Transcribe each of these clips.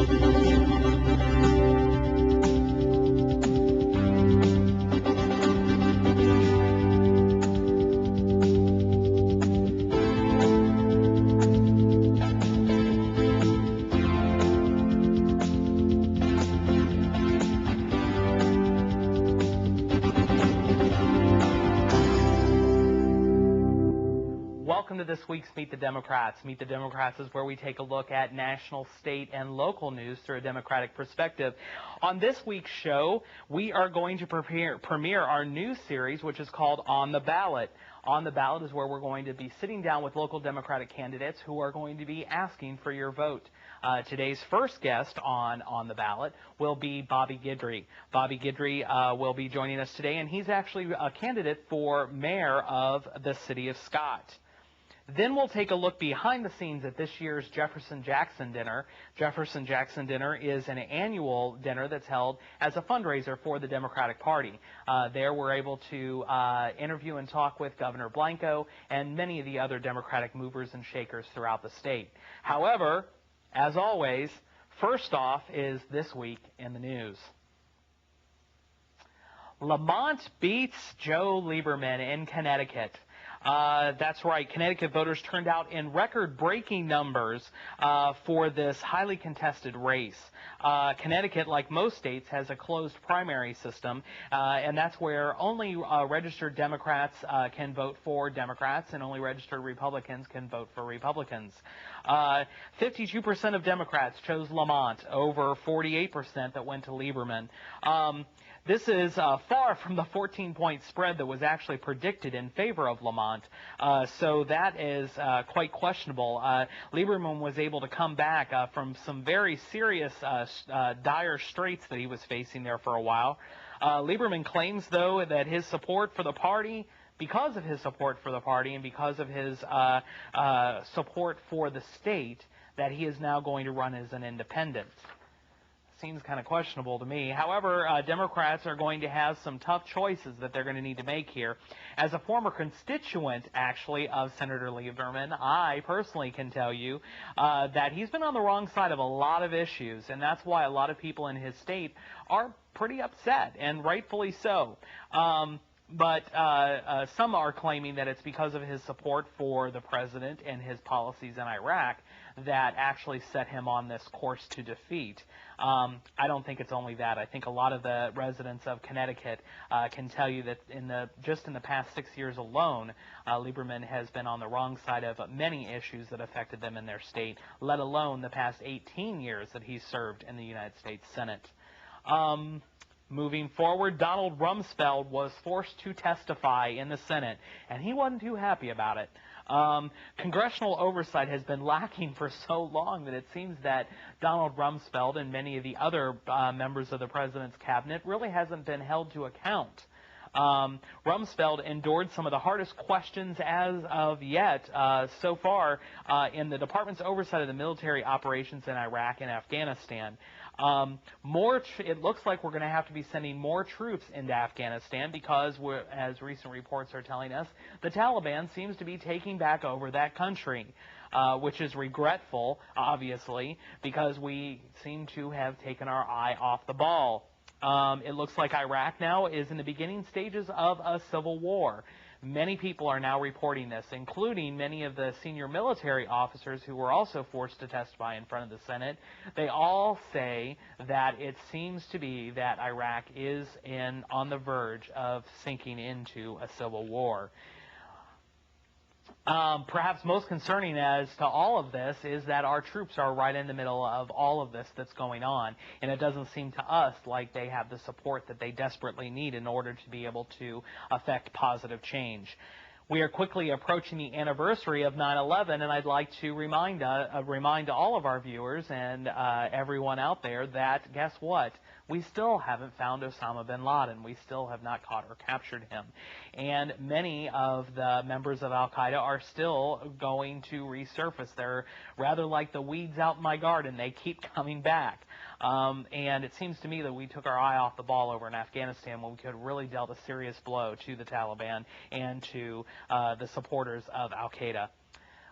Welcome to this week's Meet the Democrats. Meet the Democrats is where we take a look at national, state, and local news through a Democratic perspective. On this week's show, we are going to premiere our new series, which is called On the Ballot. On the Ballot is where we're going to be sitting down with local Democratic candidates who are going to be asking for your vote. Today's first guest on the Ballot will be Bobby Guidry. Bobby Guidry will be joining us today, and he's actually a candidate for mayor of the city of Scott. Then we'll take a look behind the scenes at this year's Jefferson Jackson Dinner. Jefferson Jackson Dinner is an annual dinner that's held as a fundraiser for the Democratic Party. There we're able to interview and talk with Governor Blanco and many of the other Democratic movers and shakers throughout the state. However, as always, first off is this week in the news. Lamont beats Joe Lieberman in Connecticut. That's right. Connecticut voters turned out in record-breaking numbers for this highly contested race. Connecticut, like most states, has a closed primary system, and that's where only registered Democrats can vote for Democrats, and only registered Republicans can vote for Republicans. 52% of Democrats chose Lamont over 48% that went to Lieberman. This is far from the 14-point spread that was actually predicted in favor of Lamont, so that is quite questionable. Lieberman was able to come back from some very serious, dire straits that he was facing there for a while. Lieberman claims, though, that his support for the party, because of his support for the party and because of his support for the state, that he is now going to run as an independent. Seems kind of questionable to me. However, Democrats are going to have some tough choices that they're going to need to make here. As a former constituent, actually, of Senator Lieberman, I personally can tell you that he's been on the wrong side of a lot of issues, and that's why a lot of people in his state are pretty upset, and rightfully so. But some are claiming that it's because of his support for the president and his policies in Iraq that actually set him on this course to defeat. I don't think it's only that. I think a lot of the residents of Connecticut can tell you that just in the past 6 years alone, Lieberman has been on the wrong side of many issues that affected them in their state, let alone the past 18 years that he served in the United States Senate. Moving forward, Donald Rumsfeld was forced to testify in the Senate, and he wasn't too happy about it. Congressional oversight has been lacking for so long that it seems that Donald Rumsfeld and many of the other members of the president's cabinet really hasn't been held to account. Rumsfeld endured some of the hardest questions as of yet so far in the department's oversight of the military operations in Iraq and Afghanistan. It looks like we're going to have to be sending more troops into Afghanistan because, as recent reports are telling us, the Taliban seems to be taking back over that country, which is regretful, obviously, because we seem to have taken our eye off the ball. It looks like Iraq now is in the beginning stages of a civil war. Many people are now reporting this, including many of the senior military officers who were also forced to testify in front of the Senate. They all say that it seems to be that Iraq is on the verge of sinking into a civil war. Perhaps most concerning as to all of this is that our troops are right in the middle of all of this that's going on, and it doesn't seem to us like they have the support that they desperately need in order to be able to affect positive change. We are quickly approaching the anniversary of 9/11, and I'd like to remind all of our viewers and everyone out there that, guess what? We still haven't found Osama bin Laden. We still have not caught or captured him. And many of the members of Al-Qaeda are still going to resurface. They're rather like the weeds out in my garden. They keep coming back. And it seems to me that we took our eye off the ball over in Afghanistan when we could have really dealt a serious blow to the Taliban and to the supporters of Al-Qaeda.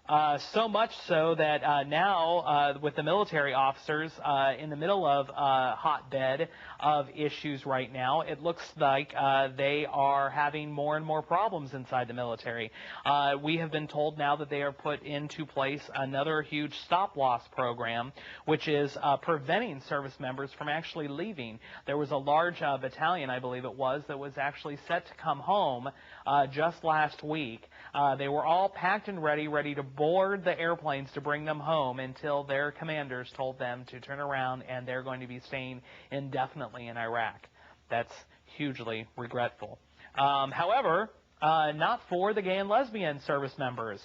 So much so that now, with the military officers in the middle of a hotbed of issues right now, it looks like they are having more and more problems inside the military. We have been told now that they are put into place another huge stop-loss program, which is preventing service members from actually leaving. There was a large battalion, I believe it was, that was actually set to come home just last week. They were all packed and ready to board the airplanes to bring them home until their commanders told them to turn around and they're going to be staying indefinitely in Iraq. That's hugely regretful. However, not for the gay and lesbian service members.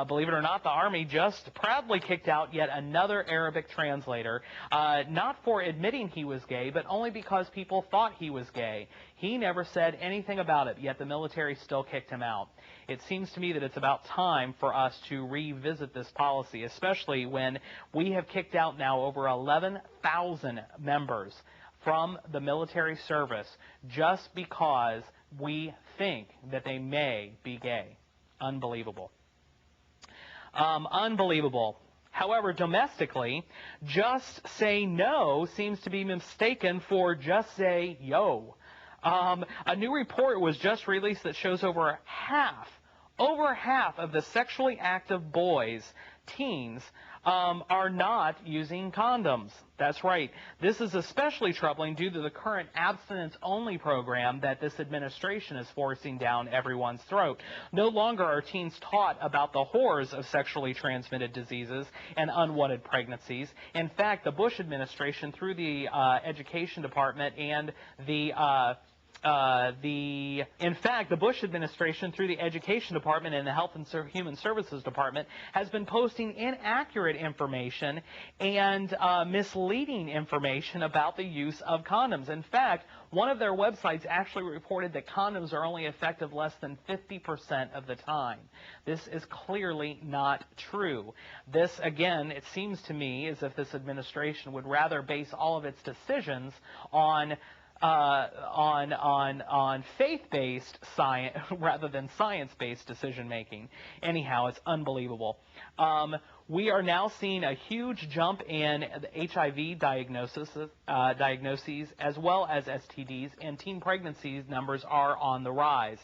Believe it or not, the Army just proudly kicked out yet another Arabic translator, not for admitting he was gay, but only because people thought he was gay. He never said anything about it, yet the military still kicked him out. It seems to me that it's about time for us to revisit this policy, especially when we have kicked out now over 11,000 members from the military service just because we think that they may be gay. Unbelievable. Unbelievable. However, domestically, just say no seems to be mistaken for just say yo. A new report was just released that shows over half of the sexually active boys, teens, are not using condoms. That's right. This is especially troubling due to the current abstinence-only program that this administration is forcing down everyone's throat. No longer are teens taught about the horrors of sexually transmitted diseases and unwanted pregnancies. In fact, the Bush administration, through the Education Department and the Bush administration, through the Education Department and the Health and Human Services Department, has been posting inaccurate information and misleading information about the use of condoms. In fact, one of their websites actually reported that condoms are only effective less than 50% of the time. This is clearly not true. This, again, it seems to me as if this administration would rather base all of its decisions on faith-based science rather than science-based decision-making. Anyhow, it's unbelievable. We are now seeing a huge jump in the HIV diagnoses as well as STDs, and teen pregnancy numbers are on the rise.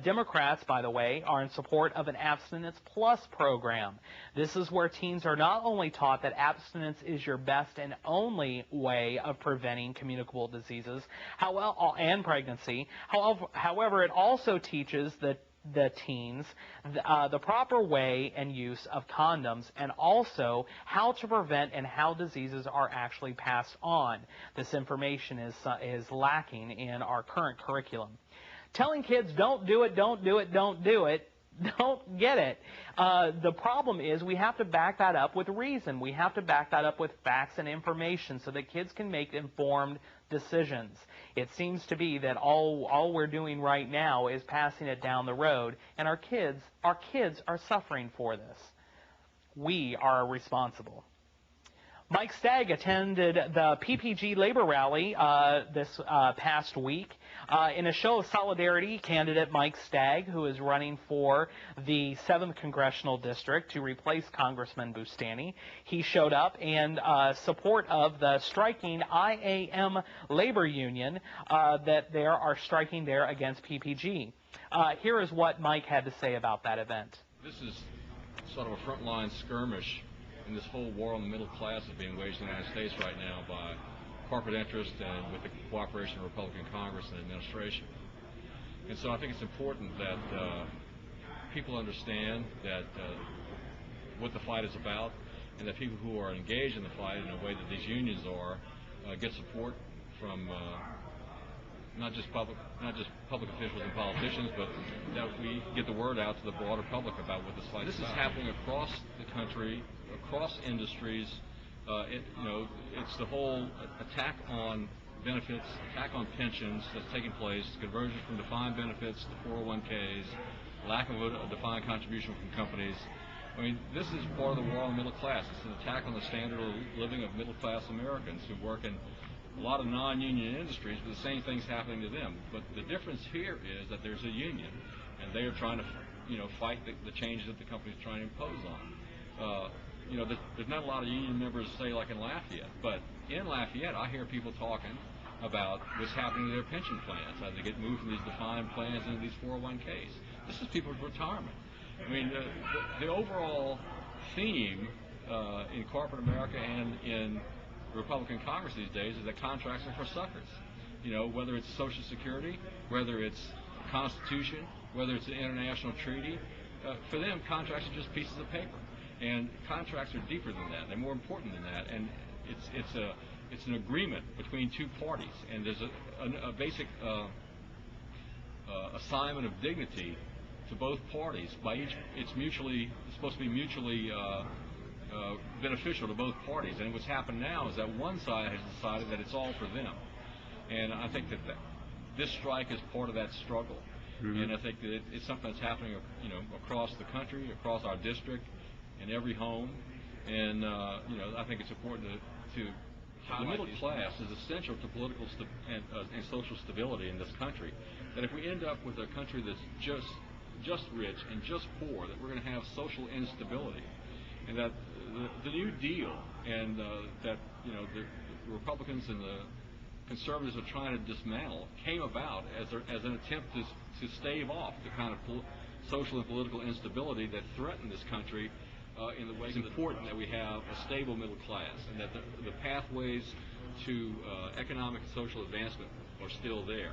Democrats, by the way, are in support of an Abstinence Plus program. This is where teens are not only taught that abstinence is your best and only way of preventing communicable diseases and pregnancy. However, it also teaches the teens the proper way and use of condoms, and also how to prevent and how diseases are actually passed on. This information is lacking in our current curriculum. Telling kids don't do it, don't do it, don't do it, don't get it. The problem is we have to back that up with reason. We have to back that up with facts and information so that kids can make informed decisions. It seems to be that all we're doing right now is passing it down the road, and our kids are suffering for this. We are responsible. Mike Stagg attended the PPG labor rally this past week. In a show of solidarity, candidate Mike Stagg, who is running for the 7th Congressional District to replace Congressman Bustani, he showed up in support of the striking IAM labor union that they are striking there against PPG. Here is what Mike had to say about that event. This is sort of a frontline skirmish in this whole war on the middle class that's being waged in the United States right now by corporate interest and with the cooperation of Republican Congress and administration. And so I think it's important that people understand that what the fight is about, and that people who are engaged in the fight in a way that these unions are get support from not just public officials and politicians, but that we get the word out to the broader public about what this fight is about. This is happening across the country, across industries. It's the whole attack on benefits, attack on pensions that's taking place, conversion from defined benefits to 401ks, lack of a defined contribution from companies. I mean, this is part of the war on the middle class. It's an attack on the standard of living of middle-class Americans who work in a lot of non-union industries, but the same thing's happening to them. But the difference here is that there's a union, and they are trying to fight the changes that the company's trying to impose on. There's not a lot of union members, say, like in Lafayette, but in Lafayette, I hear people talking about what's happening to their pension plans as they get moved from these defined plans into these 401ks. This is people's retirement. I mean, the overall theme in corporate America and in the Republican Congress these days is that contracts are for suckers. Whether it's Social Security, whether it's Constitution, whether it's an international treaty, for them, contracts are just pieces of paper. And contracts are deeper than that. They're more important than that. And it's an agreement between two parties. And there's a basic assignment of dignity to both parties by each. It's supposed to be mutually beneficial to both parties. And what's happened now is that one side has decided that it's all for them. And I think that this strike is part of that struggle. Mm-hmm. And I think that it's something that's happening, across the country, across our district, in every home. And I think it's important to the middle class is essential to political and social stability in this country. That if we end up with a country that's just rich and just poor, that we're going to have social instability, and that the New Deal and that the Republicans and the conservatives are trying to dismantle came about as an attempt to stave off the kind of social and political instability that threatened this country in the way. It's important that we have a stable middle class, and that the pathways to economic and social advancement are still there.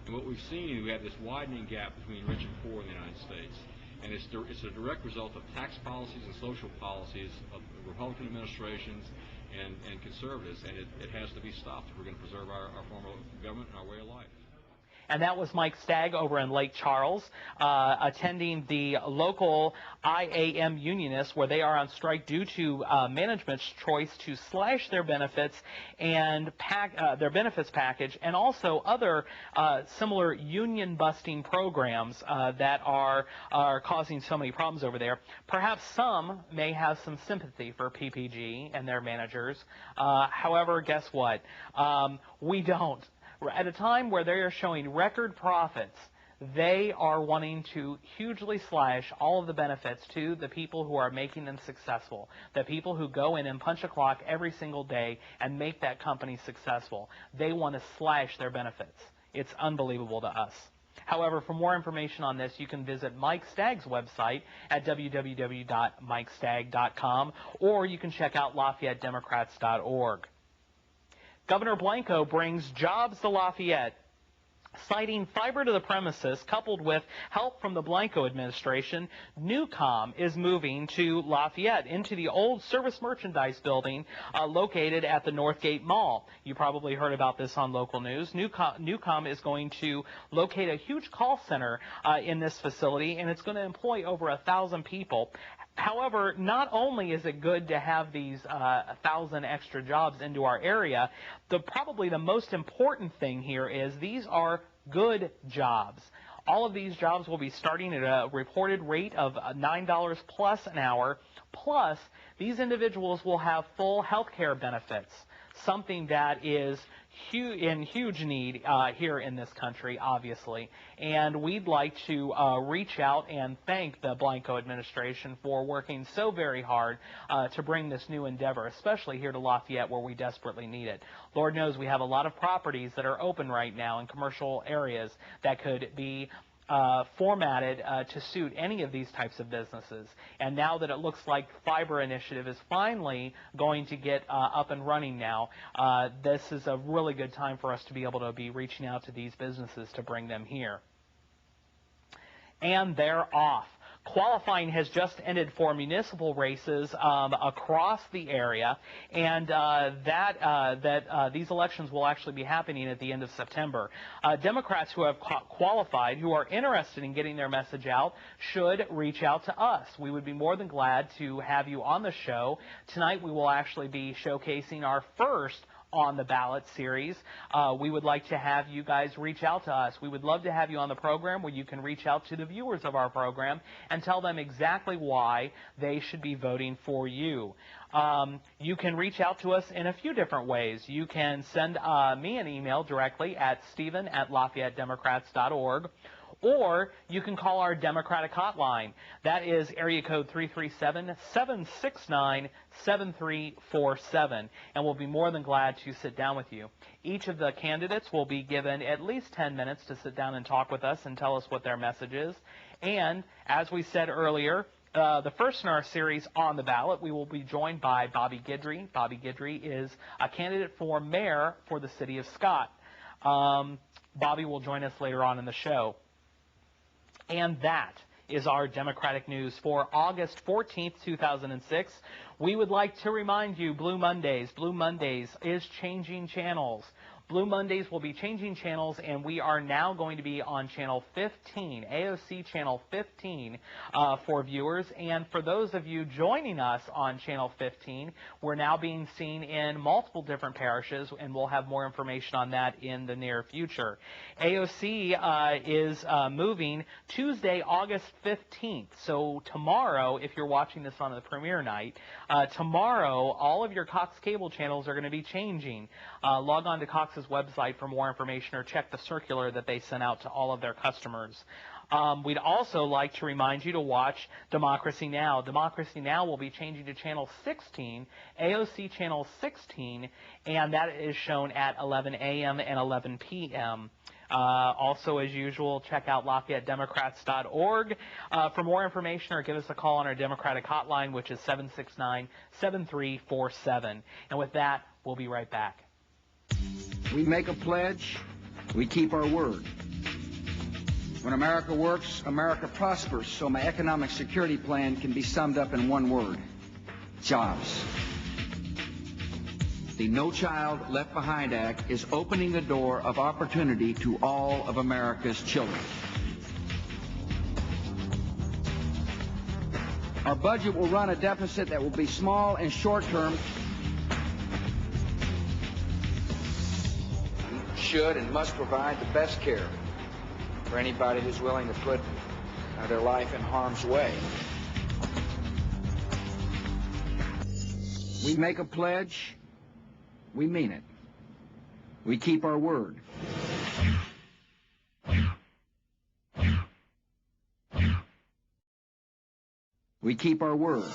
And what we've seen, we have this widening gap between rich and poor in the United States. And it's a direct result of tax policies and social policies of Republican administrations and conservatives, and it has to be stopped if we're going to preserve our form of government and our way of life. And that was Mike Stagg over in Lake Charles, attending the local IAM unionists where they are on strike due to management's choice to slash their benefits and their benefits package, and also other similar union-busting programs that are causing so many problems over there. Perhaps some may have some sympathy for PPG and their managers. However, guess what? We don't. At a time where they are showing record profits, they are wanting to hugely slash all of the benefits to the people who are making them successful, the people who go in and punch a clock every single day and make that company successful. They want to slash their benefits. It's unbelievable to us. However, for more information on this, you can visit Mike Stagg's website at www.mikestagg.com, or you can check out LafayetteDemocrats.org. Governor Blanco brings jobs to Lafayette, citing fiber to the premises coupled with help from the Blanco administration. Newcom is moving to Lafayette into the old Service Merchandise building located at the Northgate Mall. You probably heard about this on local news. Newcom is going to locate a huge call center in this facility, and it's going to employ over 1,000 people. However, not only is it good to have these 1,000 extra jobs into our area, probably the most important thing here is these are good jobs. All of these jobs will be starting at a reported rate of $9 plus an hour, plus these individuals will have full health care benefits, something that is in huge need here in this country, obviously. And we'd like to reach out and thank the Blanco administration for working so very hard to bring this new endeavor, especially here to Lafayette where we desperately need it. Lord knows we have a lot of properties that are open right now in commercial areas that could be formatted to suit any of these types of businesses. And now that it looks like Fiber Initiative is finally going to get up and running now, this is a really good time for us to be able to be reaching out to these businesses to bring them here. And they're off. Qualifying has just ended for municipal races across the area, and these elections will actually be happening at the end of September. Democrats who have qualified, who are interested in getting their message out, should reach out to us. We would be more than glad to have you on the show. Tonight we will actually be showcasing our first on the Ballot series. We would like to have you guys reach out to us. We would love to have you on the program where you can reach out to the viewers of our program and tell them exactly why they should be voting for you. You can reach out to us in a few different ways. You can send me an email directly at stephen@LafayetteDemocrats.org, or you can call our Democratic hotline. That is area code 337-769-7347, and we'll be more than glad to sit down with you. Each of the candidates will be given at least 10 minutes to sit down and talk with us and tell us what their message is. And as we said earlier, the first in our series, On the Ballot, we will be joined by Bobby Guidry. Bobby Guidry is a candidate for mayor for the city of Scott. Bobby will join us later on in the show. And that is our Democratic news for August 14th, 2006. We would like to remind you, Blue Mondays is changing channels. Blue Mondays will be changing channels, and we are now going to be on channel 15, AOC channel 15 for viewers. And for those of you joining us on channel 15, we're now being seen in multiple different parishes, and we'll have more information on that in the near future. AOC is moving Tuesday, August 15th. So tomorrow, if you're watching this on the premiere night, tomorrow all of your Cox cable channels are going to be changing. Log on to Cox's website for more information, or check the circular that they sent out to all of their customers. We'd also like to remind you to watch Democracy Now! Democracy Now! Will be changing to channel 16, AOC channel 16, and that is shown at 11 a.m. and 11 p.m. Also, as usual, check out LafayetteDemocrats.org for more information, or give us a call on our Democratic hotline, which is 769-7347. And with that, we'll be right back. We make a pledge, we keep our word. When America works, America prospers, so my economic security plan can be summed up in one word: jobs. The No Child Left Behind Act is opening the door of opportunity to all of America's children. Our budget will run a deficit that will be small and short-term. Should and must provide the best care for anybody who's willing to put their life in harm's way. We make a pledge, we mean it. We keep our word. We keep our word.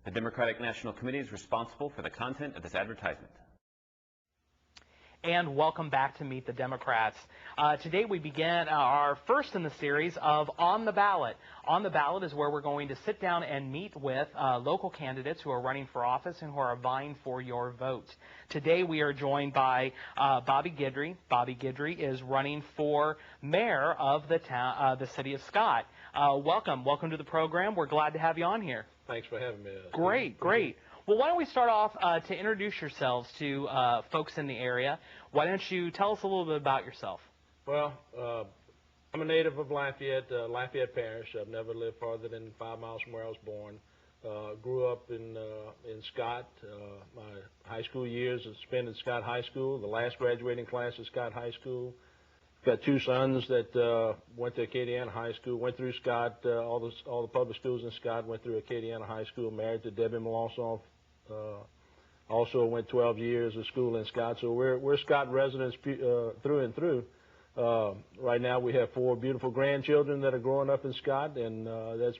The Democratic National Committee is responsible for the content of this advertisement. And welcome back to Meet the Democrats. Today we begin our first in the series of On the Ballot. On the Ballot is where we're going to sit down and meet with local candidates who are running for office and who are vying for your vote. Today we are joined by Bobby Guidry. Bobby Guidry is running for mayor of the city of Scott. Welcome to the program. We're glad to have you on here. Thanks for having me. Great. Well, why don't we start off to introduce yourselves to folks in the area. Why don't you tell us a little bit about yourself? Well, I'm a native of Lafayette Parish. I've never lived farther than 5 miles from where I was born. Grew up in Scott. My high school years I spent in Scott High School, the last graduating class of Scott High School. Got two sons that went to Acadiana High School, went through Scott, all the public schools in Scott, went through Acadiana High School, married to Debbie Melanson. Also went 12 years of school in Scott, so we're Scott residents through and through. Right now we have 4 beautiful grandchildren that are growing up in Scott, and that's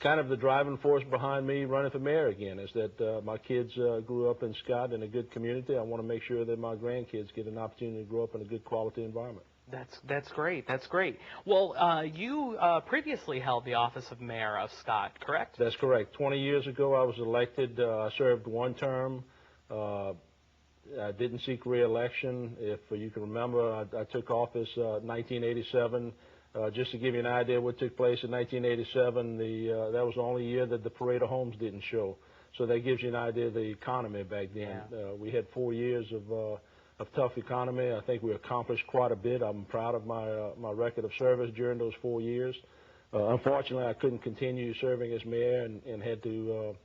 kind of the driving force behind me running for mayor again, is that my kids grew up in Scott in a good community. I want to make sure that my grandkids get an opportunity to grow up in a good quality environment. That's great. Well, you previously held the office of mayor of Scott, correct? That's correct. 20 years ago, I was elected. I served one term. I didn't seek re-election. If you can remember, I took office 1987. Just to give you an idea of what took place in 1987, that was the only year that the Parade of Homes didn't show. So that gives you an idea of the economy back then. Yeah. We had 4 years of tough economy. I think we accomplished quite a bit. I'm proud of my record of service during those 4 years. Unfortunately, I couldn't continue serving as mayor and had to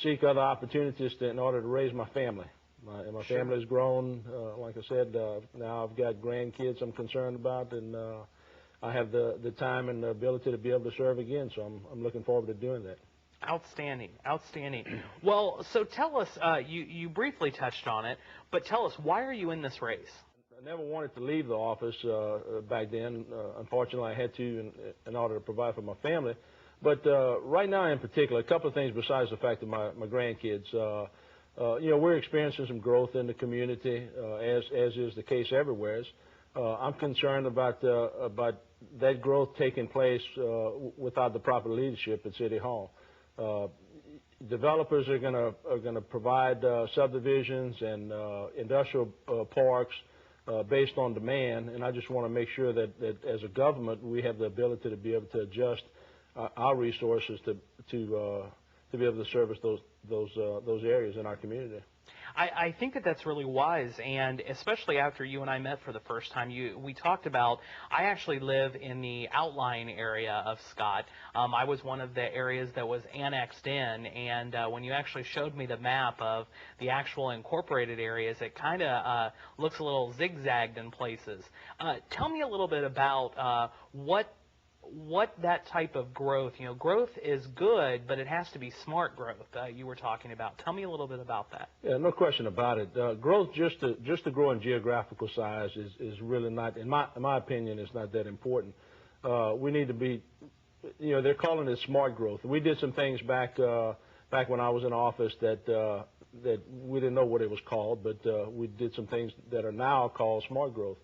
seek other opportunities in order to raise my family. My family has grown. Like I said, now I've got grandkids I'm concerned about, and I have the time and the ability to be able to serve again, so I'm looking forward to doing that. Outstanding. Well, so tell us, you briefly touched on it, but tell us, why are you in this race? I never wanted to leave the office back then. Unfortunately, I had to in order to provide for my family. But right now, in particular, a couple of things besides the fact that my grandkids, you know, we're experiencing some growth in the community, as is the case everywhere. I'm concerned about that growth taking place without the proper leadership at City Hall. Developers are going to provide subdivisions and industrial parks based on demand, and I just want to make sure that as a government we have the ability to be able to adjust our resources to be able to service those areas in our community. I think that that's really wise, and especially after you and I met for the first time, we talked about, I actually live in the outlying area of Scott. I was one of the areas that was annexed in, and when you actually showed me the map of the actual incorporated areas, it kind of looks a little zigzagged in places. Tell me a little bit about what that type of growth, you know, growth is good, but it has to be smart growth you were talking about. Tell me a little bit about that. Yeah, no question about it. Growth just to grow in geographical size is really not, in my opinion, is not that important. We need to be, you know, they're calling it smart growth. We did some things back when I was in office that we didn't know what it was called, but we did some things that are now called smart growth.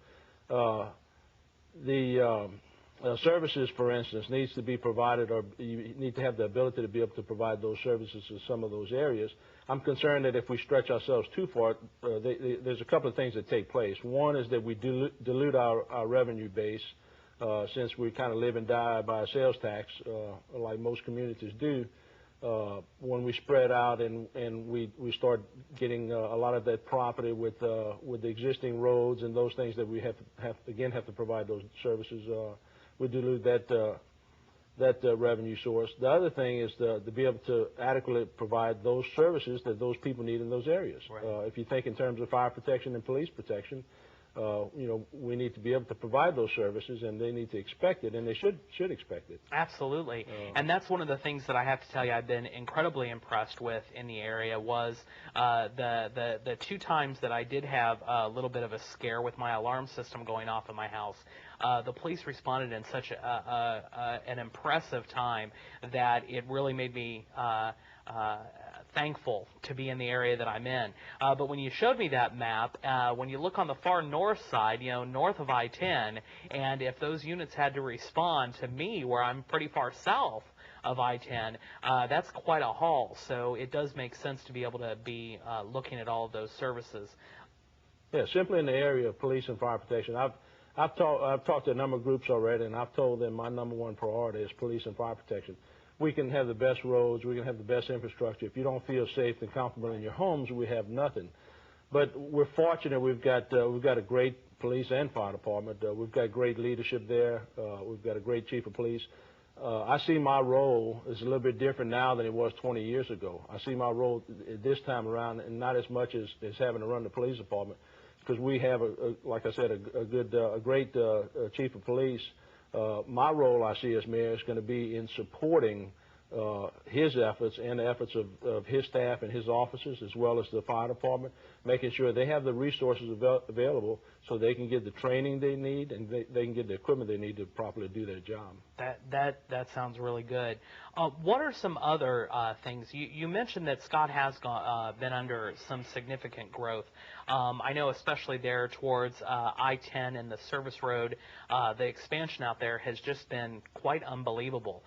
Services, for instance, needs to be provided, or you need to have the ability to be able to provide those services in some of those areas. I'm concerned that if we stretch ourselves too far, there's a couple of things that take place. One is that we dilute our revenue base, since we kind of live and die by a sales tax, like most communities do. When we spread out and we start getting a lot of that property with the existing roads and those things that we have to provide those services, we dilute that revenue source. The other thing is to be able to adequately provide those services that those people need in those areas. Right. If you think in terms of fire protection and police protection, you know, we need to be able to provide those services, and they need to expect it, and they should expect it. Absolutely. And that's one of the things that I have to tell you I've been incredibly impressed with in the area was the two times that I did have a little bit of a scare with my alarm system going off in my house. The police responded in such an impressive time that it really made me thankful to be in the area that I'm in. But when you showed me that map, when you look on the far north side, you know, north of I-10, and if those units had to respond to me where I'm pretty far south of I-10, that's quite a haul. So it does make sense to be able to be looking at all of those services. Yeah, simply in the area of police and fire protection. I've talked to a number of groups already, and I've told them my number one priority is police and fire protection. We can have the best roads, we can have the best infrastructure. If you don't feel safe and comfortable in your homes, we have nothing. But we're fortunate we've got a great police and fire department. We've got great leadership there. We've got a great chief of police. I see my role is a little bit different now than it was 20 years ago. I see my role this time around, and not as much as having to run the police department, because we have, like I said, a great chief of police. My role, I see as mayor, is going to be in supporting his efforts and the efforts of his staff and his officers, as well as the fire department, making sure they have the resources available so they can get the training they need and they can get the equipment they need to properly do their job. That sounds really good. What are some other things? You mentioned that Scott has been under some significant growth. I know especially there towards I-10 and the service road, the expansion out there has just been quite unbelievable.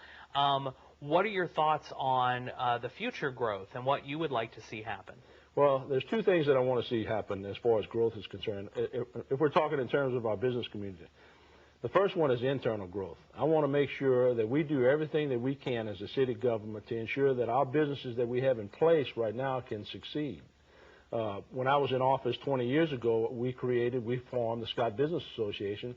What are your thoughts on the future growth and what you would like to see happen? Well, there's two things that I want to see happen as far as growth is concerned. If we're talking in terms of our business community, the first one is internal growth. I want to make sure that we do everything that we can as a city government to ensure that our businesses that we have in place right now can succeed. When I was in office 20 years ago, we formed the Scott Business Association,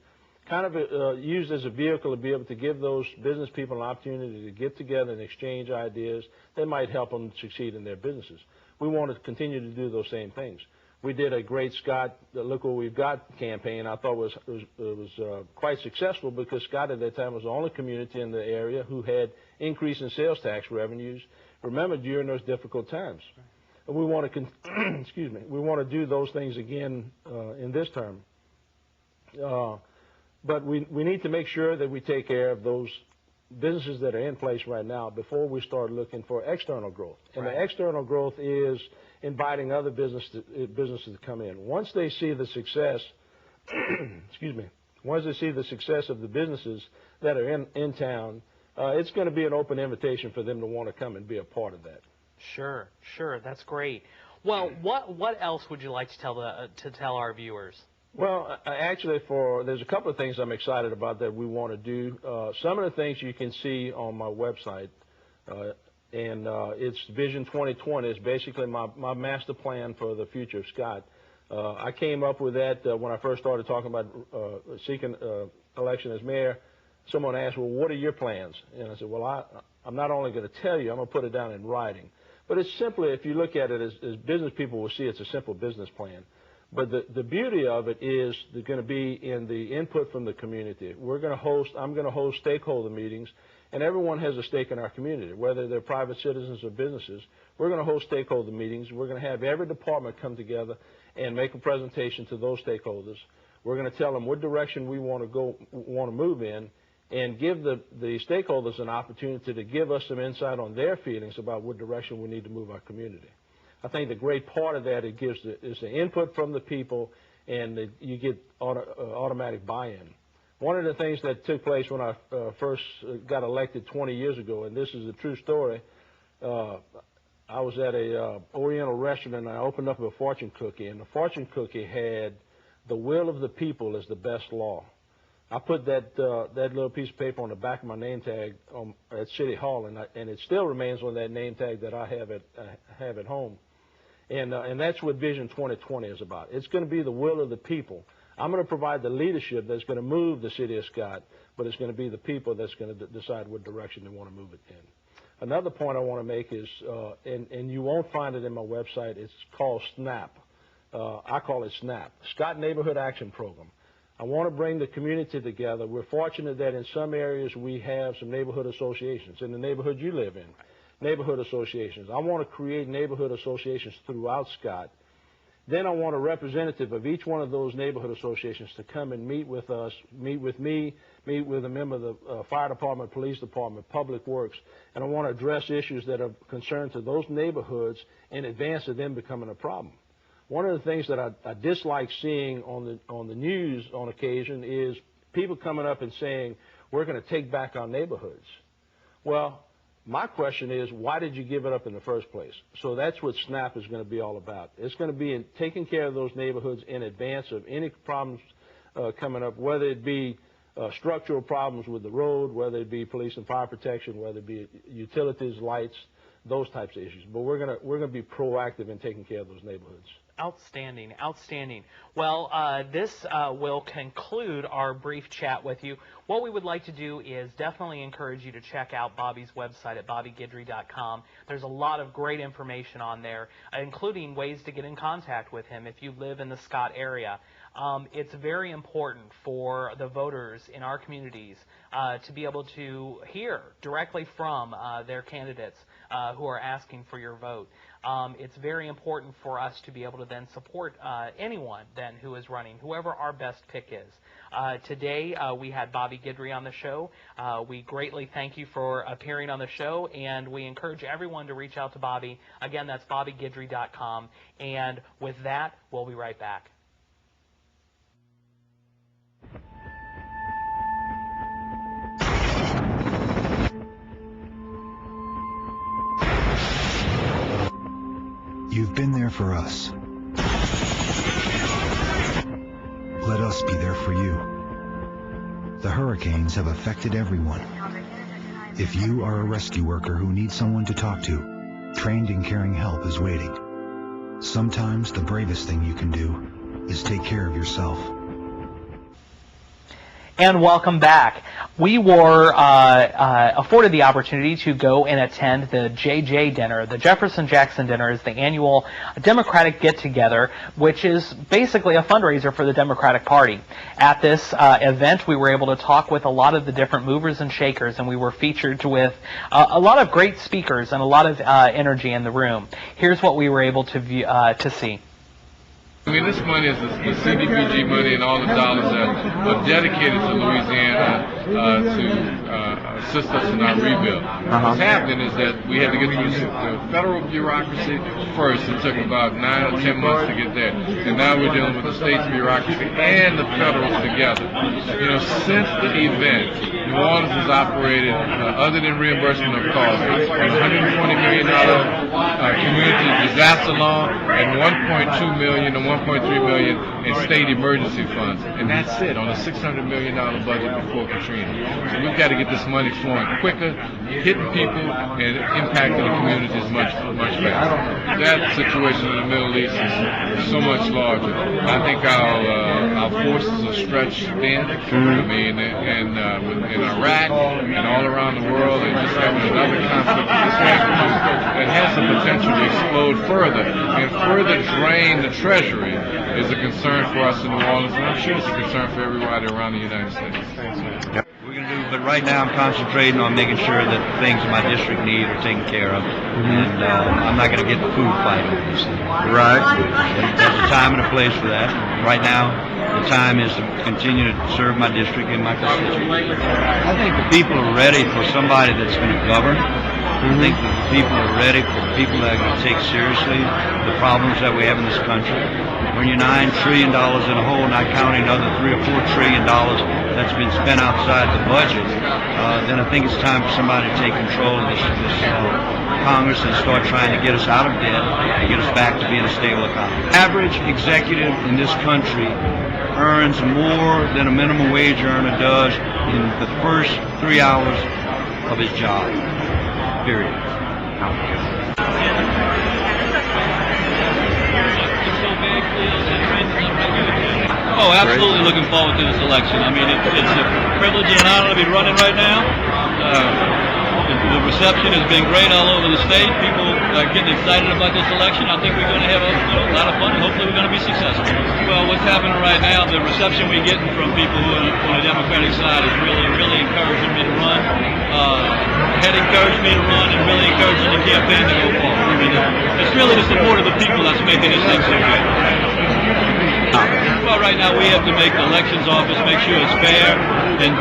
kind of used as a vehicle to be able to give those business people an opportunity to get together and exchange ideas that might help them succeed in their businesses. We want to continue to do those same things. We did a great Scott Look What We've Got campaign. I thought it was quite successful because Scott at that time was the only community in the area who had increase in sales tax revenues, remember, during those difficult times. And we want to, excuse me, we want to do those things again in this term. But we need to make sure that we take care of those businesses that are in place right now before we start looking for external growth. And the external growth is inviting other businesses to come in. Once they see the success, excuse me, once they see the success of the businesses that are in town, it's going to be an open invitation for them to want to come and be a part of that. Sure, sure, that's great. Well, what else would you like to tell our viewers? Well, actually, there's a couple of things I'm excited about that we want to do. Some of the things you can see on my website, and it's Vision 2020. It's basically my master plan for the future of Scott. I came up with that when I first started talking about seeking election as mayor. Someone asked, well, what are your plans? And I said, well, I'm not only going to tell you, I'm going to put it down in writing. But it's simply, if you look at it as business people will see, it's a simple business plan. But the beauty of it is they're going to be in the input from the community. I'm going to host stakeholder meetings, and everyone has a stake in our community, whether they're private citizens or businesses. We're going to host stakeholder meetings. We're going to have every department come together and make a presentation to those stakeholders. We're going to tell them what direction we want to move in, and give the stakeholders an opportunity to give us some insight on their feelings about what direction we need to move our community. I think the great part of that is the input from the people, and you get automatic buy-in. One of the things that took place when I first got elected 20 years ago, and this is a true story, I was at a Oriental restaurant, and I opened up a fortune cookie, and the fortune cookie had the will of the people as the best law. I put that little piece of paper on the back of my name tag at City Hall, and it still remains on that name tag that I have at home. And that's what Vision 2020 is about. It's going to be the will of the people. I'm going to provide the leadership that's going to move the city of Scott, but it's going to be the people that's going to decide what direction they want to move it in. Another point I want to make is, and you won't find it in my website, it's called SNAP. I call it SNAP, Scott Neighborhood Action Program. I want to bring the community together. We're fortunate that in some areas we have some neighborhood associations. In the neighborhood you live in, neighborhood associations. I want to create neighborhood associations throughout Scott. Then I want a representative of each one of those neighborhood associations to come and meet with us, meet with me, meet with a member of the fire department, police department, public works, and I want to address issues that are concerned to those neighborhoods in advance of them becoming a problem. One of the things that I dislike seeing on the news on occasion is people coming up and saying, we're going to take back our neighborhoods. Well, my question is, why did you give it up in the first place? So that's what SNAP is going to be all about. It's going to be in taking care of those neighborhoods in advance of any problems coming up, whether it be structural problems with the road, whether it be police and fire protection, whether it be utilities, lights, those types of issues. But we're going to be proactive in taking care of those neighborhoods. Outstanding, outstanding. Well, this will conclude our brief chat with you. What we would like to do is definitely encourage you to check out Bobby's website at bobbyguidry.com. There's a lot of great information on there, including ways to get in contact with him if you live in the Scott area. It's very important for the voters in our communities to be able to hear directly from their candidates who are asking for your vote. It's very important for us to be able to then support anyone then who is running, whoever our best pick is. Today we had Bobby Guidry on the show. We greatly thank you for appearing on the show, and we encourage everyone to reach out to Bobby. Again, that's bobbyguidry.com. And with that, we'll be right back. You've been there for us. Let us be there for you. The hurricanes have affected everyone. If you are a rescue worker who needs someone to talk to, trained and caring help is waiting. Sometimes the bravest thing you can do is take care of yourself. And welcome back. We were afforded the opportunity to go and attend the JJ Dinner. The Jefferson Jackson Dinner is the annual Democratic get-together, which is basically a fundraiser for the Democratic Party. At this event, we were able to talk with a lot of the different movers and shakers, and we were featured with a lot of great speakers and a lot of energy in the room. Here's what we were able to see. I mean, this money is the CDBG money, and all the dollars that are dedicated to Louisiana to assist us in our rebuild. What's happening is that we had to get through the federal bureaucracy first. It took about 9 or 10 months to get there, and now we're dealing with the state's bureaucracy and the federals together. You know, since the event, New Orleans has operated, other than reimbursement of costs, a $120 million community disaster loan and $1.2 million and $1.3 million in state emergency funds, and that's it on a $600 million budget before Katrina. So we've got to get this money flowing quicker, hitting people, and impacting the communities much faster. That situation in the Middle East is so much larger. I think our forces are stretched thin. I mean, in Iraq and all around the world, and just having another conflict of this magnitude that has the potential to explode further and further drain the Treasury is a concern for us in New Orleans, and I'm sure it's a concern for everybody around the United States. Yep. We're going to do, but right now I'm concentrating on making sure that the things my district need are taken care of, and I'm not going to get the food fight over this thing. Right. There's a time and a place for that. Right now, the time is to continue to serve my district and my constituents. I think the people are ready for somebody that's going to govern. I think that the people are ready for people that are going to take seriously the problems that we have in this country. When you're $9 trillion in a hole, not counting another $3 or $4 trillion that's been spent outside the budget, then I think it's time for somebody to take control of this Congress and start trying to get us out of debt and get us back to being a stable economy. Average executive in this country earns more than a minimum wage earner does in the first 3 hours of his job. Period. Oh, absolutely looking forward to this election. I mean, it's a privilege and an honor to be running right now. The reception has been great all over the state. People are getting excited about this election. I think we're going to have a lot of fun, and hopefully we're going to be successful. Well, what's happening right now, the reception we're getting from people who are on the Democratic side is really encouraging me to run. Had encouraged me to run and really encouraging the campaign to go forward. I mean, it's really the support of the people that's making this thing so good. Well, right now we have to make the elections office make sure it's fair and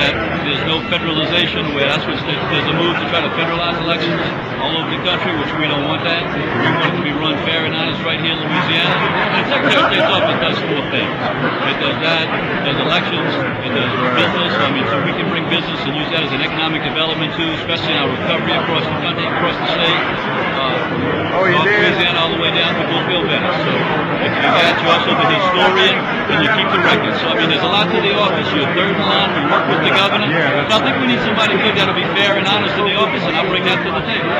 that there's no federalization where there's a move to try to federalize elections all over the country, which we don't want that. We want it to be run fair and honest right here in Louisiana. And the Secretary of State's office does 4 things. It does that, it does elections, it does business. I mean, so we can bring business and use that as an economic development tool, especially in our recovery across the country, across the state. North Louisiana all the way down to Bullfield Venice. So if you do that, you're also the historian and you keep the record. So I mean, there's a lot to the office. You're third in line. We work with the governor. So I think we need somebody good that'll be fair and honest in the office, and I'll bring that to the table.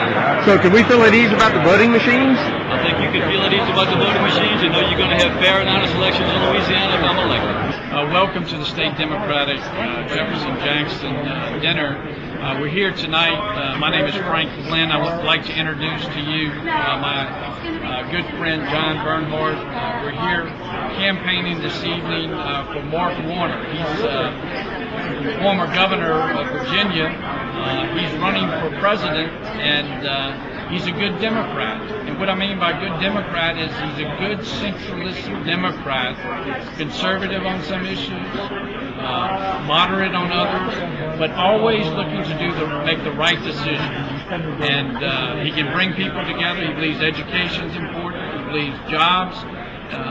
So can we feel at ease about the voting machines? I think you can feel at ease about the voting machines and know you're going to have fair and honest elections in Louisiana if I'm elected. Welcome to the State Democratic Jefferson Jackson Dinner. We're here tonight. My name is Frank Flynn. I would like to introduce to you my good friend John Bernhardt. We're here campaigning this evening for Mark Warner. He's former governor of Virginia. He's running for president, and he's a good Democrat. And what I mean by good Democrat is he's a good centralist Democrat, conservative on some issues, moderate on others, but always looking to make the right decision. And he can bring people together. He believes education is important. He believes jobs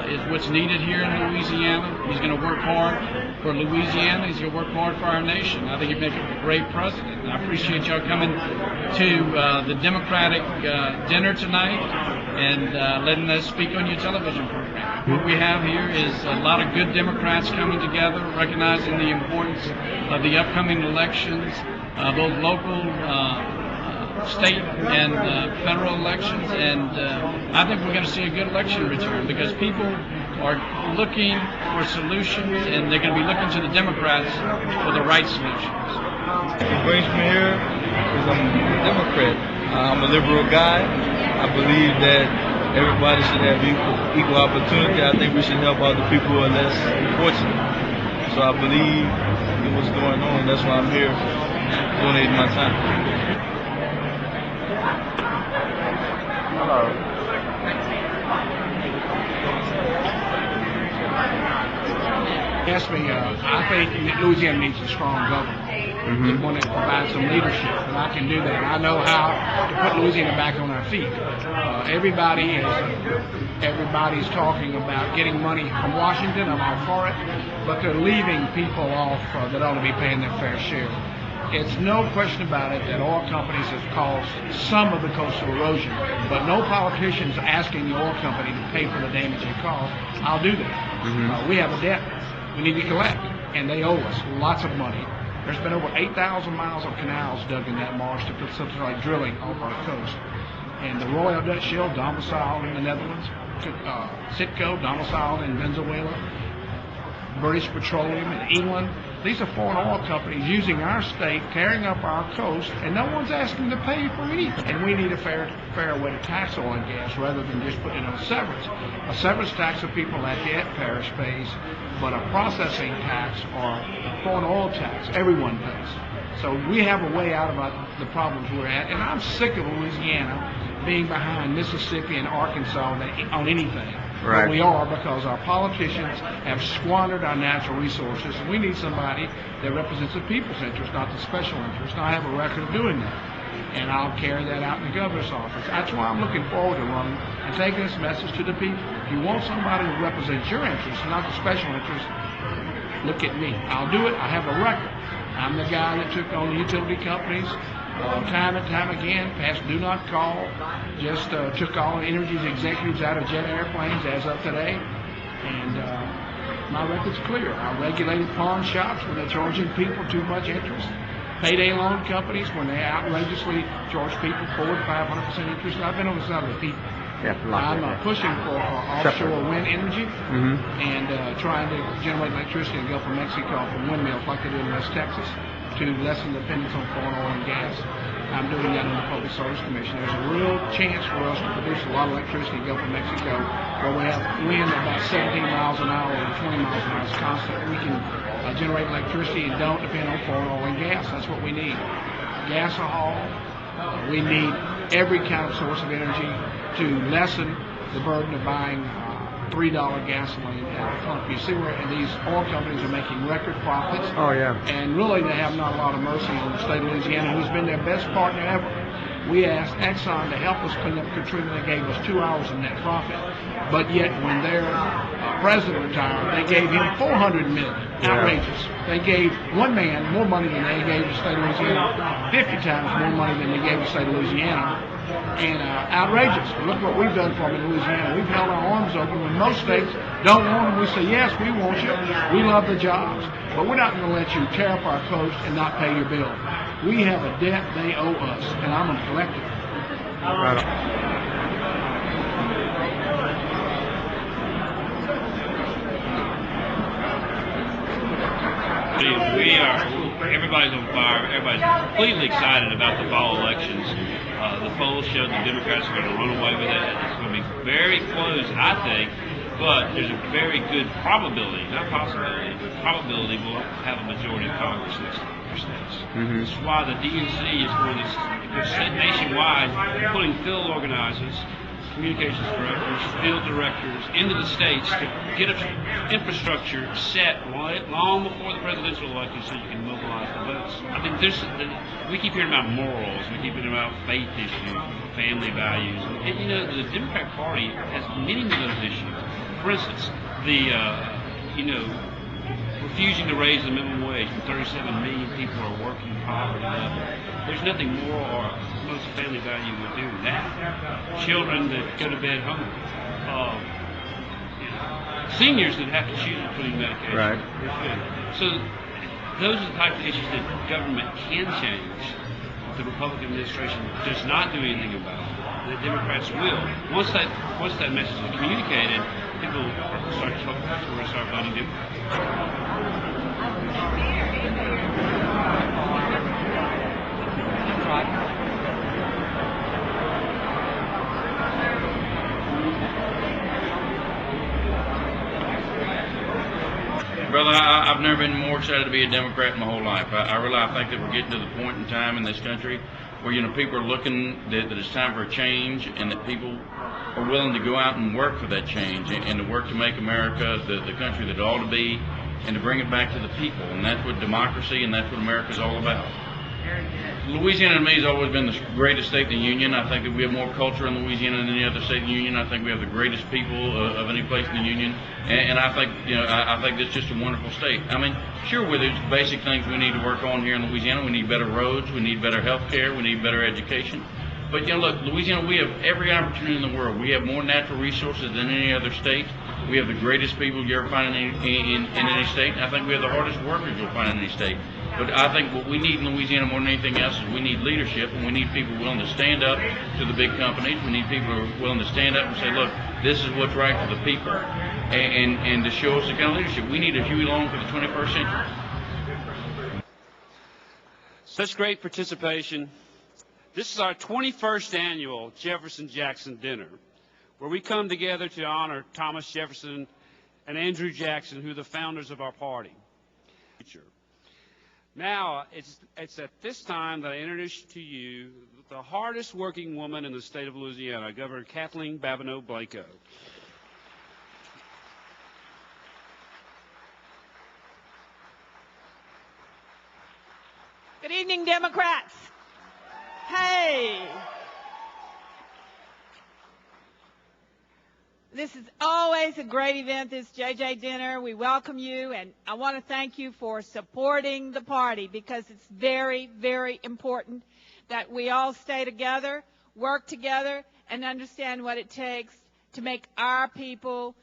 is what's needed here in Louisiana. He's going to work hard for Louisiana. He's going to work hard for our nation. I think he'd make a great president. And I appreciate y'all coming to the Democratic dinner tonight and letting us speak on your television program. What we have here is a lot of good Democrats coming together, recognizing the importance of the upcoming elections, both local, state and federal elections, and I think we're going to see a good election return because people are looking for solutions and they're going to be looking to the Democrats for the right solutions. What brings me here is I'm a Democrat. I'm a liberal guy. I believe that everybody should have equal opportunity. I think we should help out the people who are less fortunate. So I believe in what's going on. That's why I'm here donating my time. Hello. asked me, I think Louisiana needs a strong government, one that provides some leadership, and I can do that. I know how to put Louisiana back on our feet. Everybody's talking about getting money from Washington. I'm all for it, but they're leaving people off that ought to be paying their fair share. It's no question about it that oil companies have caused some of the coastal erosion, but no politician's asking the oil company to pay for the damage they caused. I'll do that. We have a debt we need to collect, and they owe us lots of money. There's been over 8,000 miles of canals dug in that marsh to facilitate drilling off our coast. And the Royal Dutch Shell, domiciled in the Netherlands, Citgo, domiciled in Venezuela, British Petroleum in England. These are foreign oil companies using our state, carrying up our coast, and no one's asking to pay for anything. And we need a fair way to tax oil and gas rather than just putting it on severance. A severance tax of people Lafayette Parish pays, but a processing tax or a foreign oil tax, everyone pays. So we have a way out of the problems we're at, and I'm sick of Louisiana being behind Mississippi and Arkansas on anything. Right. But we are, because our politicians have squandered our natural resources, and we need somebody that represents the people's interest, not the special interest. And I have a record of doing that, and I'll carry that out in the governor's office. That's why I'm looking forward to running and taking this message to the people. If you want somebody who represents your interests, not the special interest, look at me. I'll do it. I have a record. I'm the guy that took on the utility companies time and time again, passed do not call, just took all the energy's executives out of jet airplanes as of today, and my record's clear. I regulated pawn shops when they're charging people too much interest, payday loan companies when they outrageously charge people 400 to 500% interest. I've been on the side of the people. I'm pushing for offshore wind energy and trying to generate electricity in the Gulf of Mexico from windmills like they do in West Texas to lessen dependence on foreign oil and gas. I'm doing that in the Public Service Commission. There's a real chance for us to produce a lot of electricity in the Gulf of Mexico where we have wind at about 17 miles an hour or 20 miles an hour. It's constant. We can generate electricity and don't depend on foreign oil and gas. That's what we need. Gasohol. We need every kind of source of energy to lessen the burden of buying $3 gasoline at the pump. You see where these oil companies are making record profits. Oh, yeah. And really they have not a lot of mercy on the state of Louisiana, who's been their best partner ever. We asked Exxon to help us clean up Katrina. They gave us 2 hours of net profit. But yet when their president retired, they gave him $400 million. Outrageous. They gave one man more money than they gave the state of Louisiana, 50 times more money than they gave the state of Louisiana. And outrageous. Look what we've done for them in Louisiana. We've held our arms open when most states don't want them. We say, yes, we want you. We love the jobs. But we're not going to let you tear up our coast and not pay your bill. We have a debt they owe us, and I'm going to collect it. Everybody's on fire. Everybody's completely excited about the fall elections. The polls show the Democrats are going to run away with it. It's going to be very close, I think, but there's a very good probability, not possibility, but probability we'll have a majority of Congress next year states. This is why the DNC is going to nationwide, putting field organizers, communications directors, field directors into the states to get infrastructure set long before the presidential election so you can mobilize the votes. I mean, we keep hearing about morals, we keep hearing about faith issues, family values, and you know, the Democratic Party has many of those issues. For instance, refusing to raise the minimum wage when 37 million people are working poverty level. There's nothing more or most family value would do than that. Children that go to bed hungry. Seniors that have to choose between medication. Right. So those are the types of issues that government can change. The Republican administration does not do anything about it. The Democrats will. Once that message is communicated, people will start voting Democrat. Brother, I've never been more excited to be a Democrat in my whole life. I think that we're getting to the point in time in this country where, people are looking that it's time for a change, and that people are willing to go out and work for that change and to work to make America the country that it ought to be. and to bring it back to the people. And that's what democracy and that's what America's all about. Louisiana to me has always been the greatest state in the Union. I think that we have more culture in Louisiana than any other state in the Union. I think we have the greatest people of any place in the Union. And I think, I think it's just a wonderful state. I mean, sure, there's basic things we need to work on here in Louisiana. We need better roads. We need better health care. We need better education. But, look, Louisiana, we have every opportunity in the world. We have more natural resources than any other state. We have the greatest people you ever find in any state. And I think we have the hardest workers you'll find in any state. But I think what we need in Louisiana more than anything else is we need leadership, and we need people willing to stand up to the big companies. We need people who are willing to stand up and say, look, this is what's right for the people, and to show us the kind of leadership. We need a Huey Long for the 21st century. Such great participation. This is our 21st annual Jefferson Jackson Dinner, where we come together to honor Thomas Jefferson and Andrew Jackson, who are the founders of our party. Now, it's at this time that I introduce to you the hardest working woman in the state of Louisiana, Governor Kathleen Babineau-Blanco. Good evening, Democrats. Hey. This is always a great event, this JJ Dinner. We welcome you, and I want to thank you for supporting the party, because it's very, very important that we all stay together, work together, and understand what it takes to make our people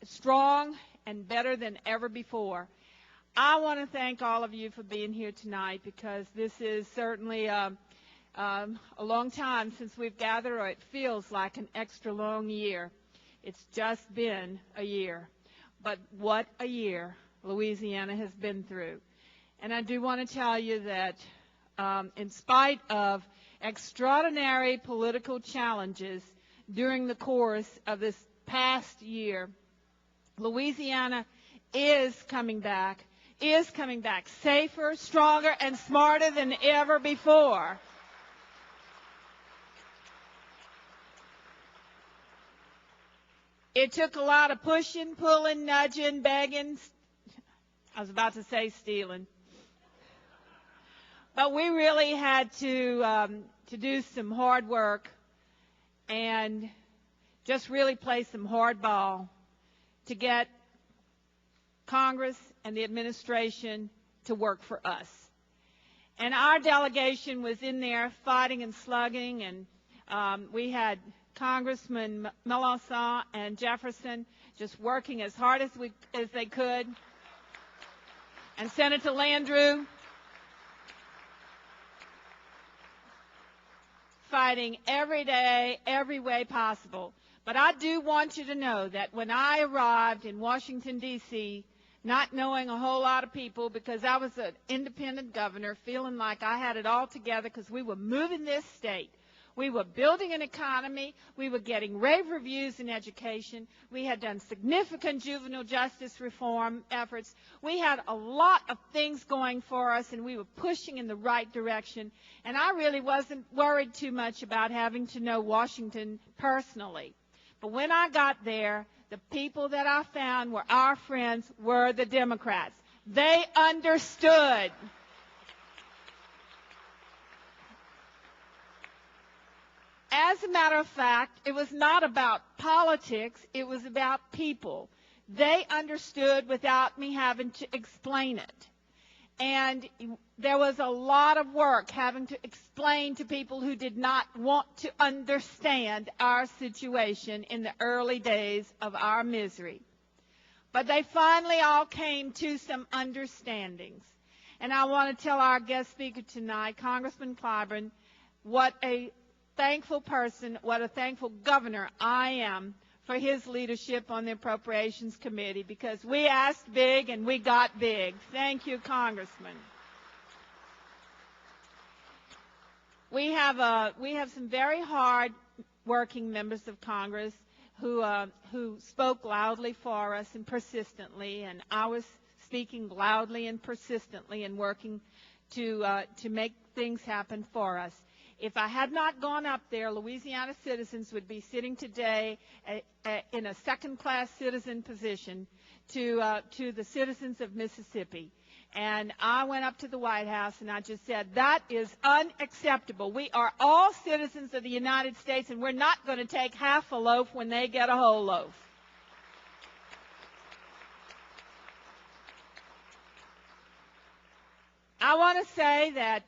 strong and better than ever before. I want to thank all of you for being here tonight, because this is certainly a long time since we've gathered, or it feels like an extra long year. It's just been a year. But what a year Louisiana has been through. And I do want to tell you that in spite of extraordinary political challenges during the course of this past year, Louisiana is coming back safer, stronger, and smarter than ever before. It took a lot of pushing, pulling, nudging, begging. I was about to say stealing. But we really had to do some hard work and just really play some hardball to get Congress and the administration to work for us. And our delegation was in there fighting and slugging, and we had Congressman Melanson and Jefferson just working as hard as they could, and Senator Landrieu fighting every day, every way possible. But I do want you to know that when I arrived in Washington, D.C., not knowing a whole lot of people, because I was an independent governor, feeling like I had it all together because we were moving this state. We were building an economy. We were getting rave reviews in education. We had done significant juvenile justice reform efforts. We had a lot of things going for us, and we were pushing in the right direction. And I really wasn't worried too much about having to know Washington personally. But when I got there, the people that I found were our friends, were the Democrats. They understood. As a matter of fact, it was not about politics, it was about people. They understood without me having to explain it. And there was a lot of work having to explain to people who did not want to understand our situation in the early days of our misery. But they finally all came to some understandings. And I want to tell our guest speaker tonight, Congressman Clyburn, what a thankful person, what a thankful governor I am for his leadership on the Appropriations Committee, because we asked big and we got big. Thank you, Congressman. We have some very hard-working members of Congress who spoke loudly for us and persistently, and I was speaking loudly and persistently and working to make things happen for us. If I had not gone up there, Louisiana citizens would be sitting today in a second-class citizen position to the citizens of Mississippi. And I went up to the White House and I just said, that is unacceptable. We are all citizens of the United States, and we're not going to take half a loaf when they get a whole loaf. I want to say that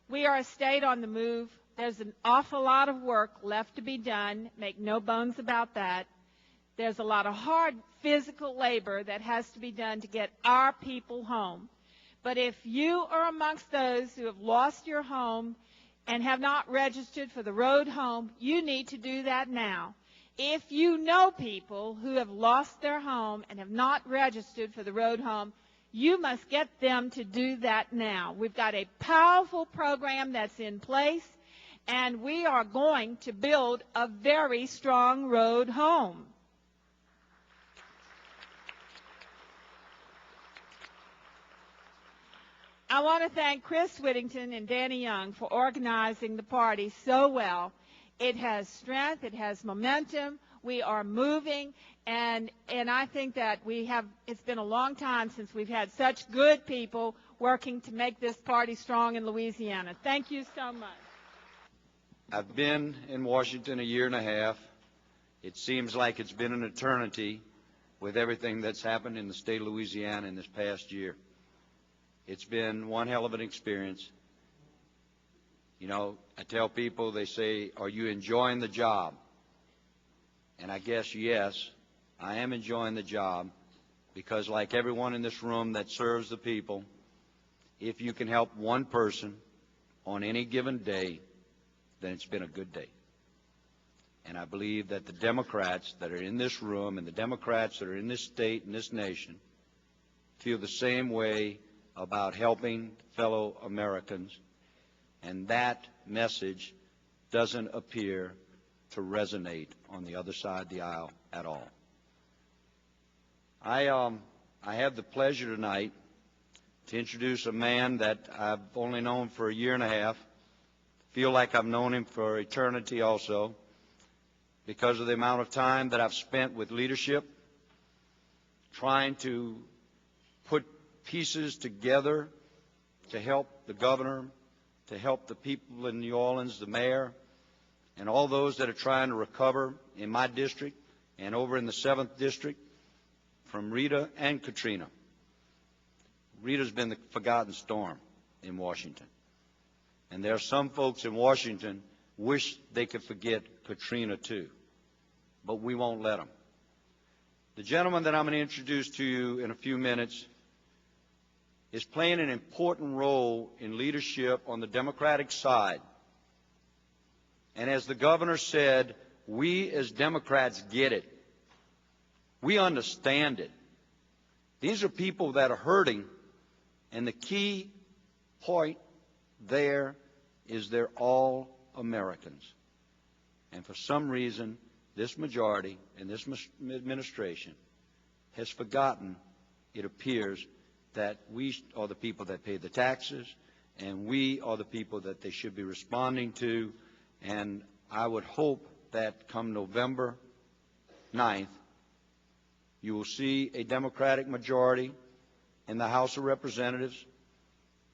we are a state on the move. There's an awful lot of work left to be done. Make no bones about that. There's a lot of hard physical labor that has to be done to get our people home. But if you are amongst those who have lost your home and have not registered for the road home, you need to do that now. If you know people who have lost their home and have not registered for the road home, you must get them to do that now. We've got a powerful program that's in place, and we are going to build a very strong road home. I want to thank Chris Whittington and Danny Young for organizing the party so well. It has strength, it has momentum, we are moving, and I think that it's been a long time since we've had such good people working to make this party strong in Louisiana. Thank you so much. I've been in Washington a year and a half. It seems like it's been an eternity with everything that's happened in the state of Louisiana in this past year. It's been one hell of an experience. You know, I tell people, they say, are you enjoying the job? And I guess, yes, I am enjoying the job, because like everyone in this room that serves the people, if you can help one person on any given day, then it's been a good day. And I believe that the Democrats that are in this room and the Democrats that are in this state and this nation feel the same way about helping fellow Americans, and that message doesn't appear to resonate on the other side of the aisle at all. I have the pleasure tonight to introduce a man that I've only known for a year and a half. Feel like I've known him for eternity also, because of the amount of time that I've spent with leadership, trying to put pieces together to help the governor, to help the people in New Orleans, the mayor, and all those that are trying to recover in my district and over in the 7th District from Rita and Katrina. Rita's been the forgotten storm in Washington. And there are some folks in Washington wish they could forget Katrina too, but we won't let them. The gentleman that I'm going to introduce to you in a few minutes is playing an important role in leadership on the Democratic side. And as the governor said, we as Democrats get it. We understand it. These are people that are hurting, and the key point there is they're all Americans. And for some reason, this majority and this administration has forgotten, it appears, that we are the people that pay the taxes, and we are the people that they should be responding to. And I would hope that come November 9th, you will see a Democratic majority in the House of Representatives,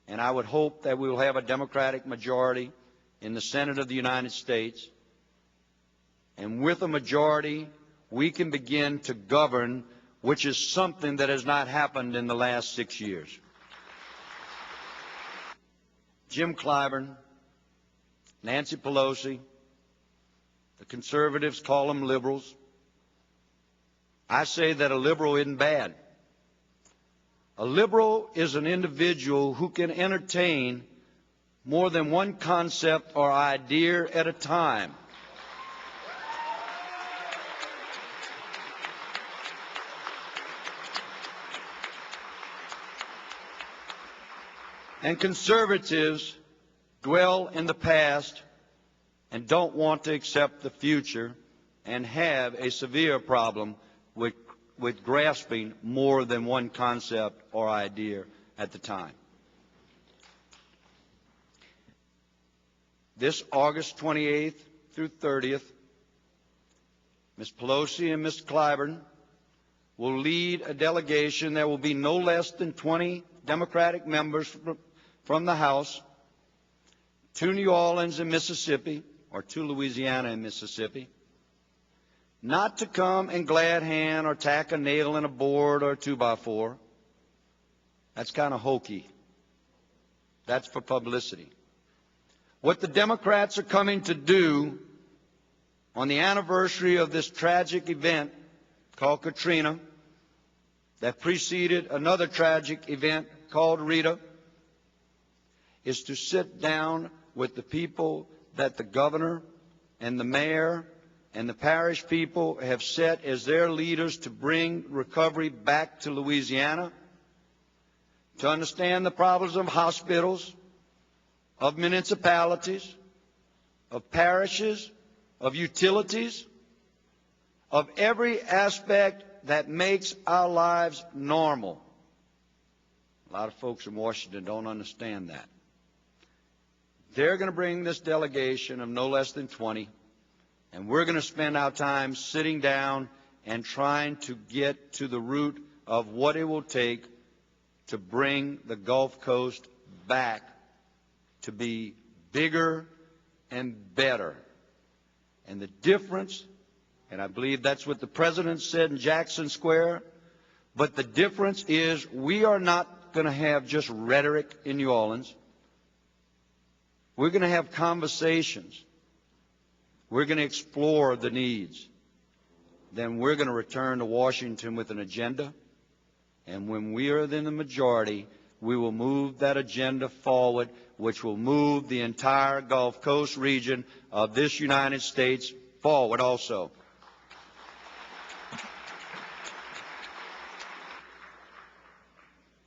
and I would hope that we will have a Democratic majority in the Senate of the United States. And with a majority, we can begin to govern, which is something that has not happened in the last 6 years. Jim Clyburn, Nancy Pelosi, the conservatives call them liberals. I say that a liberal isn't bad. A liberal is an individual who can entertain more than one concept or idea at a time. And conservatives dwell in the past and don't want to accept the future and have a severe problem with grasping more than one concept or idea at the time. this August 28th through 30th, Ms. Pelosi and Mr. Clyburn will lead a delegation. There will be no less than 20 Democratic members from the House to New Orleans and Mississippi, or to Louisiana and Mississippi, not to come and glad hand or tack a nail in a board or a 2x4. That's kind of hokey. That's for publicity. What the Democrats are coming to do on the anniversary of this tragic event called Katrina that preceded another tragic event called Rita is to sit down with the people that the governor and the mayor and the parish people have set as their leaders to bring recovery back to Louisiana, to understand the problems of hospitals, of municipalities, of parishes, of utilities, of every aspect that makes our lives normal. A lot of folks in Washington don't understand that. They're going to bring this delegation of no less than 20, and we're going to spend our time sitting down and trying to get to the root of what it will take to bring the Gulf Coast back to be bigger and better. And the difference, and I believe that's what the President said in Jackson Square, but the difference is we are not going to have just rhetoric in New Orleans. We're going to have conversations. We're going to explore the needs. Then we're going to return to Washington with an agenda. And when we are in the majority, we will move that agenda forward, which will move the entire Gulf Coast region of this United States forward also.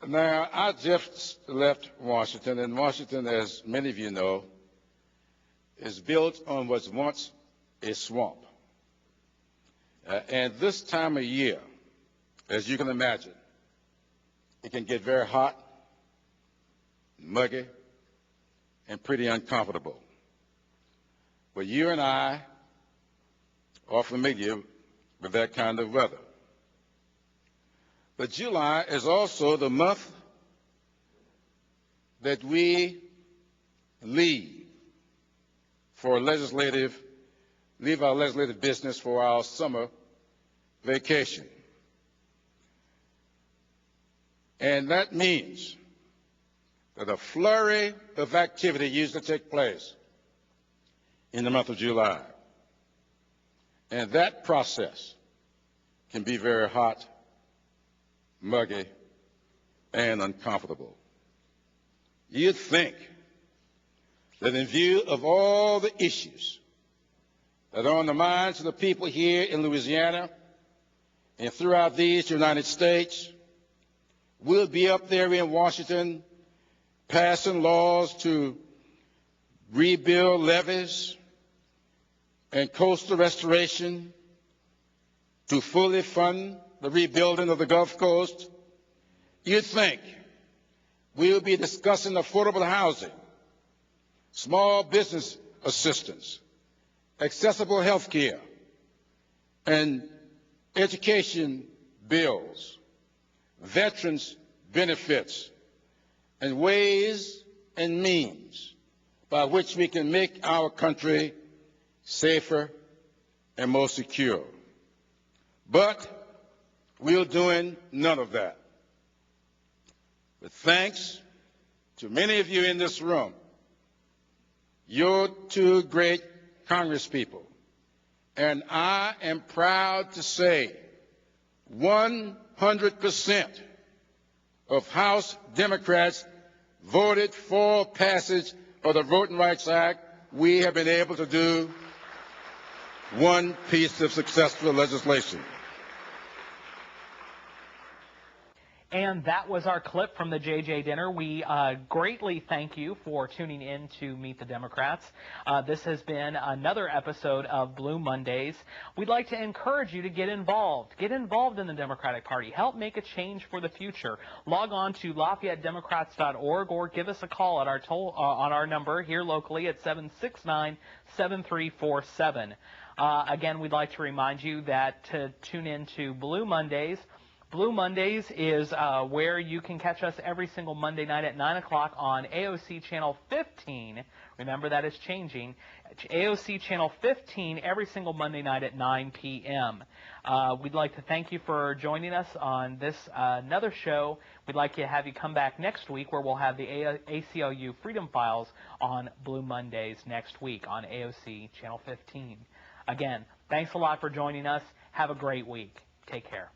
Now, I just left Washington, and Washington, as many of you know, is built on what was once a swamp. And this time of year, as you can imagine, it can get very hot, muggy, and pretty uncomfortable. But you and I are familiar with that kind of weather. But July is also the month that we leave our legislative business for our summer vacation. And that means that a flurry of activity usually takes place in the month of July. And that process can be very hot, muggy, and uncomfortable. You'd think that in view of all the issues that are on the minds of the people here in Louisiana and throughout these United States, we'll be up there in Washington passing laws to rebuild levees and coastal restoration, to fully fund the rebuilding of the Gulf Coast. You'd think we'll be discussing affordable housing, small business assistance, accessible health care, and education bills, veterans benefits, and ways and means by which we can make our country safer and more secure. But we're doing none of that. But thanks to many of you in this room, you're two great congresspeople, and I am proud to say 100% of House Democrats voted for passage of the Voting Rights Act. We have been able to do one piece of successful legislation. And that was our clip from the JJ Dinner. We greatly thank you for tuning in to Meet the Democrats. This has been another episode of Blue Mondays. We'd like to encourage you to get involved. Get involved in the Democratic Party. Help make a change for the future. Log on to LafayetteDemocrats.org or give us a call at on our number here locally at 769-7347. Again, we'd like to remind you that to tune in to Blue Mondays. Blue Mondays is where you can catch us every single Monday night at 9 o'clock on AOC Channel 15. Remember, that is changing. AOC Channel 15 every single Monday night at 9 p.m. We'd like to thank you for joining us on this another show. We'd like to have you come back next week where we'll have the ACLU Freedom Files on Blue Mondays next week on AOC Channel 15. Again, thanks a lot for joining us. Have a great week. Take care.